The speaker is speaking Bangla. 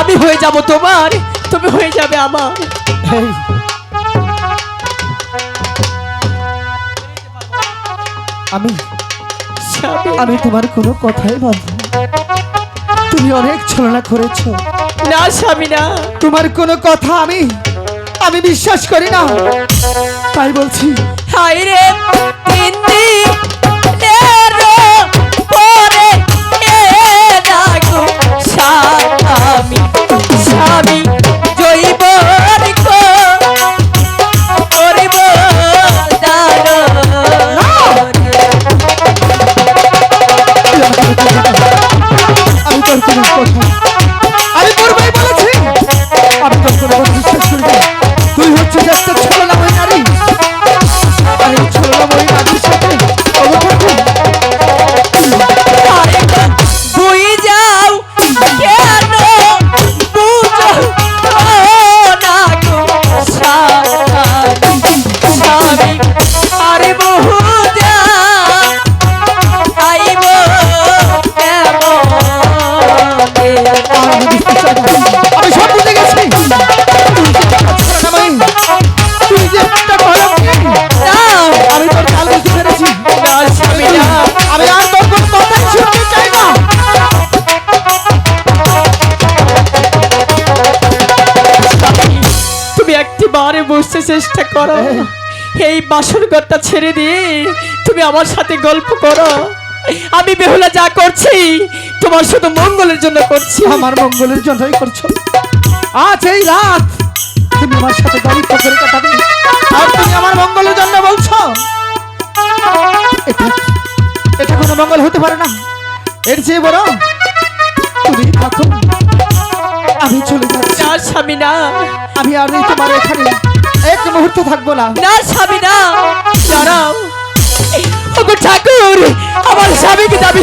আমি হয়ে যাব তোমার, তুমি হয়ে যাবে আমার। এই, আমি স্বামী, আমি তোমার কোনো কথাই বলবো না। তুমি অনেক ছলনা করেছো, না স্বামী না, তোমার কোনো কথা আমি আমি বিশ্বাস করি না, তাই বলছি। হায় রে হিন্দি পরে এ ডাকো স্বামী, স্বামী জৈব করিব জানো। আমি তোর কোনো কথা আমি পূর্বেই বলেছি, আমি তোর কোনো কথা বিশ্বাস করি না। তুই হচ্ছে যে একটা ছলনাময়ী নারী, আর এই ছলনাময়ী নারীর সাথে অবচেতন আরে তুই যাও কেন বুঝো না গো স্বামী, স্বামী আরে বহু যা আইব আমি বুঝতে চাই না। আমি সব বুঝে গেছি, তুই যে একটা ছলনাময়ী, তুই যে একটা কলঙ্কি। না আমি তোর চাল বুঝতে পেরেছি। না স্বামী না, আমি আর তোর কোনো কথাই শুনতে চাই না। তুমি একটি বারে বুঝতে চেষ্টা করো, এই বাসর ঘরটা ছেড়ে দিয়ে তুমি আমার সাথে গল্প করো। আমি বেহুলা যা করছি তোমার শুধু মঙ্গলের জন্য করছি। আমার মঙ্গলের জন্যই করছো। আজ এই রাত তুমি আমার সাথে গল্প করে কাটাবে, আর তুমি আমার মঙ্গলের জন্য বলছো? এটা এটা কোনো মঙ্গল হতে পারে না। এর চেয়ে বড় তুমি থাকো, আমি চলে যাচ্ছি। না স্বামী না, আমি আর এই তোমার এখানে এক মুহূর্ত থাকবো না। না স্বামী না, দাঁড়াও। ওগো ঠাকুর, আমার স্বামীকে দাবি